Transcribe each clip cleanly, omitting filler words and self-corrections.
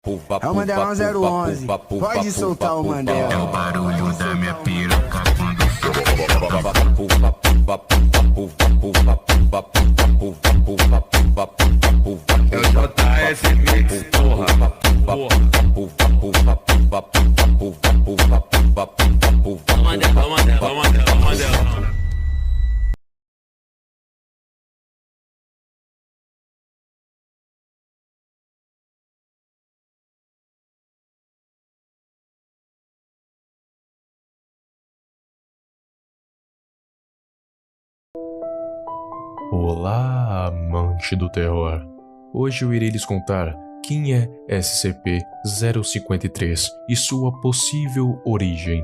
É o Mandelão 011, pode soltar o Mandela. É o barulho da minha piroca quando eu JS Mix, porra. Mandela. Olá, amante do terror! Hoje eu irei lhes contar quem é SCP-053 e sua possível origem.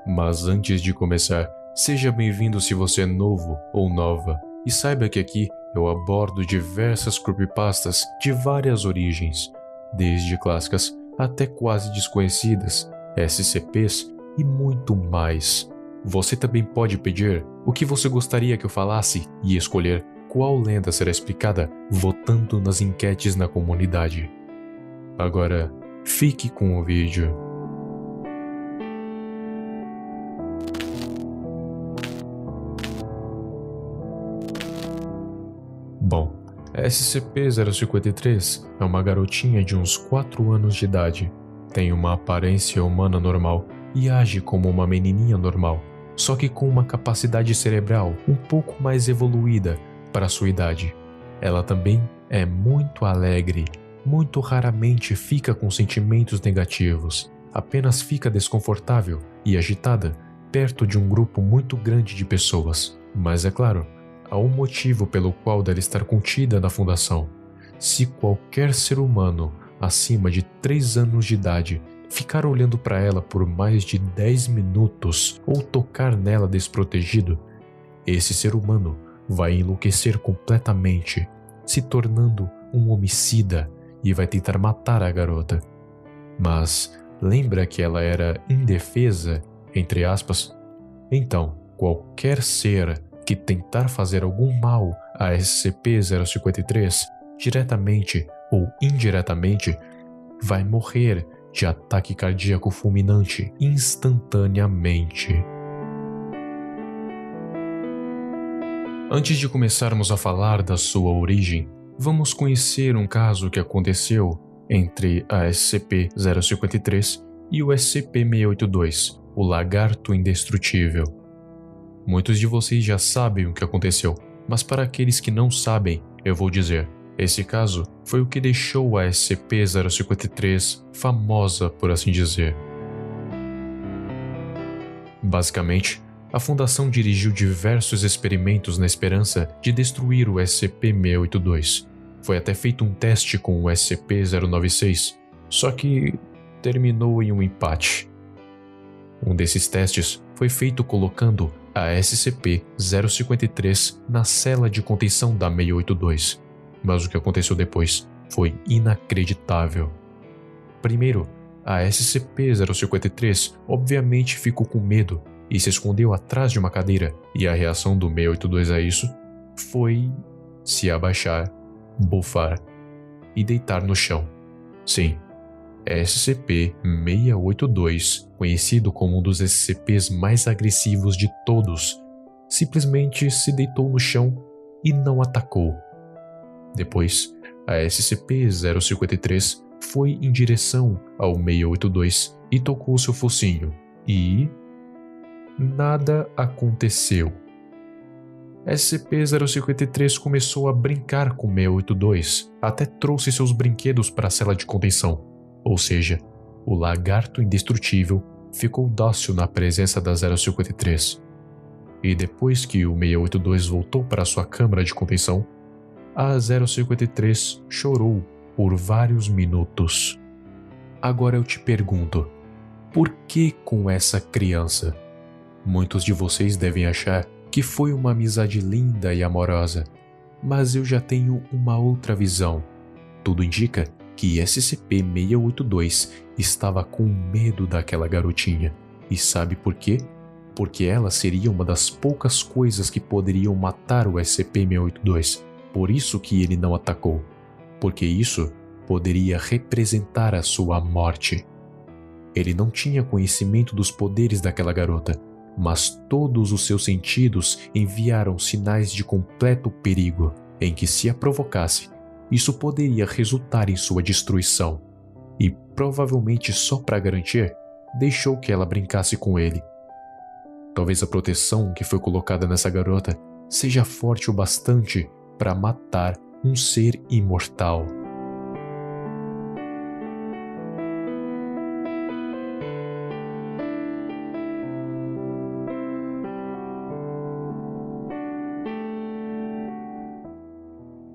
Mas antes de começar, seja bem-vindo se você é novo ou nova, e saiba que aqui eu abordo diversas creepypastas de várias origens, desde clássicas até quase desconhecidas, SCPs e muito mais. Você também pode pedir o que você gostaria que eu falasse e escolher qual lenda será explicada votando nas enquetes na comunidade. Agora, fique com o vídeo. Bom, a SCP-053 é uma garotinha de uns 4 anos de idade. Tem uma aparência humana normal e age como uma menininha normal, só que com uma capacidade cerebral um pouco mais evoluída para sua idade. Ela também é muito alegre, muito raramente fica com sentimentos negativos, apenas fica desconfortável e agitada perto de um grupo muito grande de pessoas. Mas é claro, há um motivo pelo qual deve estar contida na fundação. Se qualquer ser humano acima de 3 anos de idade ficar olhando para ela por mais de 10 minutos ou tocar nela desprotegido, esse ser humano vai enlouquecer completamente, se tornando um homicida e vai tentar matar a garota. Mas lembra que ela era indefesa, entre aspas? Então, qualquer ser que tentar fazer algum mal a SCP-053, diretamente ou indiretamente, vai morrer de ataque cardíaco fulminante instantaneamente. Antes de começarmos a falar da sua origem, vamos conhecer um caso que aconteceu entre a SCP-053 e o SCP-682, o Lagarto Indestrutível. Muitos de vocês já sabem o que aconteceu, mas para aqueles que não sabem, eu vou dizer. Esse caso foi o que deixou a SCP-053 famosa, por assim dizer. Basicamente, a Fundação dirigiu diversos experimentos na esperança de destruir o SCP-682. Foi até feito um teste com o SCP-096, só que terminou em um empate. Um desses testes foi feito colocando a SCP-053 na cela de contenção da 682. Mas o que aconteceu depois foi inacreditável. Primeiro, a SCP-053 obviamente ficou com medo e se escondeu atrás de uma cadeira, e a reação do 682 a isso foi se abaixar, bufar e deitar no chão. Sim, SCP-682, conhecido como um dos SCPs mais agressivos de todos, simplesmente se deitou no chão e não atacou. Depois, a SCP-053 foi em direção ao 682 e tocou seu focinho, e nada aconteceu. SCP-053 começou a brincar com 682, até trouxe seus brinquedos para a cela de contenção, ou seja, o Lagarto Indestrutível ficou dócil na presença da 053. E depois que o 682 voltou para sua câmara de contenção, a 053 chorou por vários minutos. Agora eu te pergunto, por que com essa criança? Muitos de vocês devem achar que foi uma amizade linda e amorosa, mas eu já tenho uma outra visão. Tudo indica que SCP-682 estava com medo daquela garotinha. E sabe por quê? Porque ela seria uma das poucas coisas que poderiam matar o SCP-682. Por isso que ele não atacou. Porque isso poderia representar a sua morte. Ele não tinha conhecimento dos poderes daquela garota, mas todos os seus sentidos enviaram sinais de completo perigo, em que, se a provocasse, isso poderia resultar em sua destruição. E, provavelmente só para garantir, deixou que ela brincasse com ele. Talvez a proteção que foi colocada nessa garota seja forte o bastante para matar um ser imortal.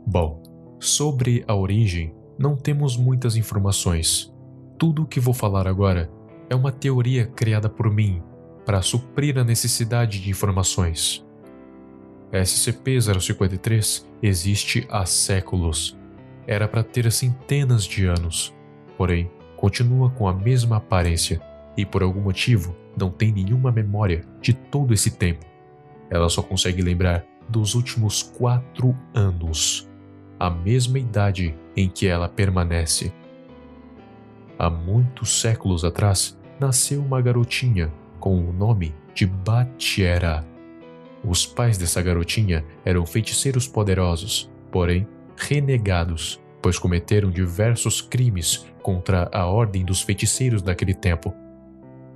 Bom, sobre a origem, não temos muitas informações. Tudo o que vou falar agora é uma teoria criada por mim para suprir a necessidade de informações. SCP-053 existe há séculos. Era para ter centenas de anos, porém continua com a mesma aparência e, por algum motivo, não tem nenhuma memória de todo esse tempo. Ela só consegue lembrar dos últimos 4 anos, a mesma idade em que ela permanece. Há muitos séculos atrás, nasceu uma garotinha com o nome de Batiera. Os pais dessa garotinha eram feiticeiros poderosos, porém renegados, pois cometeram diversos crimes contra a ordem dos feiticeiros daquele tempo.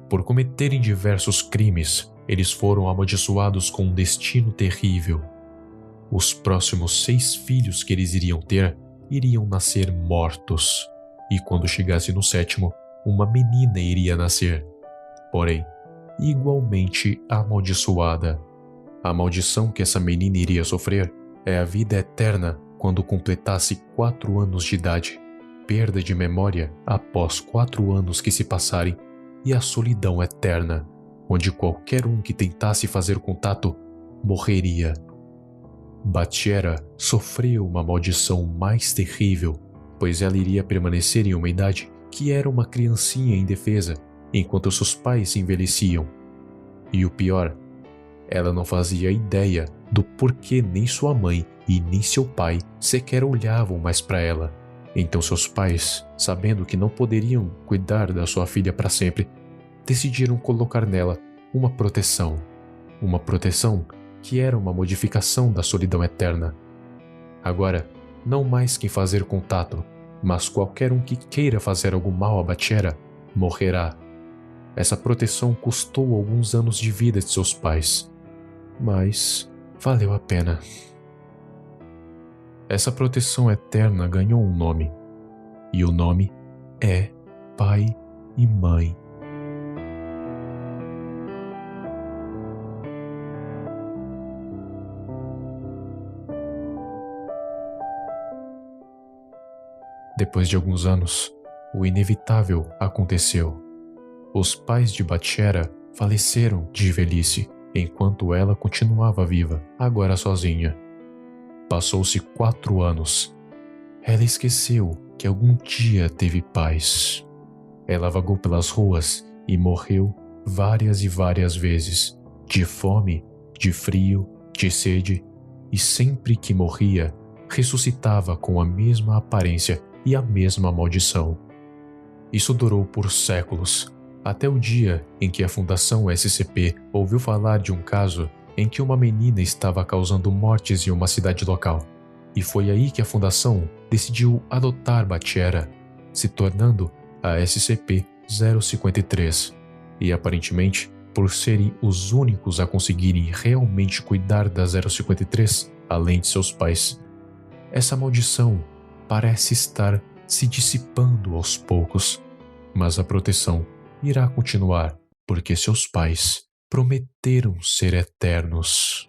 Por cometerem diversos crimes, eles foram amaldiçoados com um destino terrível. Os próximos 6 filhos que eles iriam ter iriam nascer mortos, e quando chegasse no 7º, uma menina iria nascer, porém, igualmente amaldiçoada. A maldição que essa menina iria sofrer é a vida eterna quando completasse 4 anos de idade, perda de memória após 4 anos que se passarem e a solidão eterna, onde qualquer um que tentasse fazer contato morreria. Batiera sofreu uma maldição mais terrível, pois ela iria permanecer em uma idade que era uma criancinha indefesa, enquanto seus pais se envelheciam. E o pior, ela não fazia ideia do porquê nem sua mãe e nem seu pai sequer olhavam mais para ela. Então seus pais, sabendo que não poderiam cuidar da sua filha para sempre, decidiram colocar nela uma proteção que era uma modificação da solidão eterna. Agora, não mais quem fazer contato, mas qualquer um que queira fazer algum mal a Batiera morrerá. Essa proteção custou alguns anos de vida de seus pais, mas valeu a pena. Essa proteção eterna ganhou um nome, e o nome é Pai e Mãe. Depois de alguns anos, o inevitável aconteceu. Os pais de Batiera faleceram de velhice, enquanto ela continuava viva, agora sozinha. Passou-se 4 anos. Ela esqueceu que algum dia teve paz. Ela vagou pelas ruas e morreu várias e várias vezes, de fome, de frio, de sede, e sempre que morria, ressuscitava com a mesma aparência e a mesma maldição. Isso durou por séculos, até o dia em que a Fundação SCP ouviu falar de um caso em que uma menina estava causando mortes em uma cidade local, e foi aí que a Fundação decidiu adotar Batiera, se tornando a SCP-053, e aparentemente, por serem os únicos a conseguirem realmente cuidar da 053, além de seus pais, essa maldição parece estar se dissipando aos poucos, mas a proteção irá continuar porque seus pais prometeram ser eternos.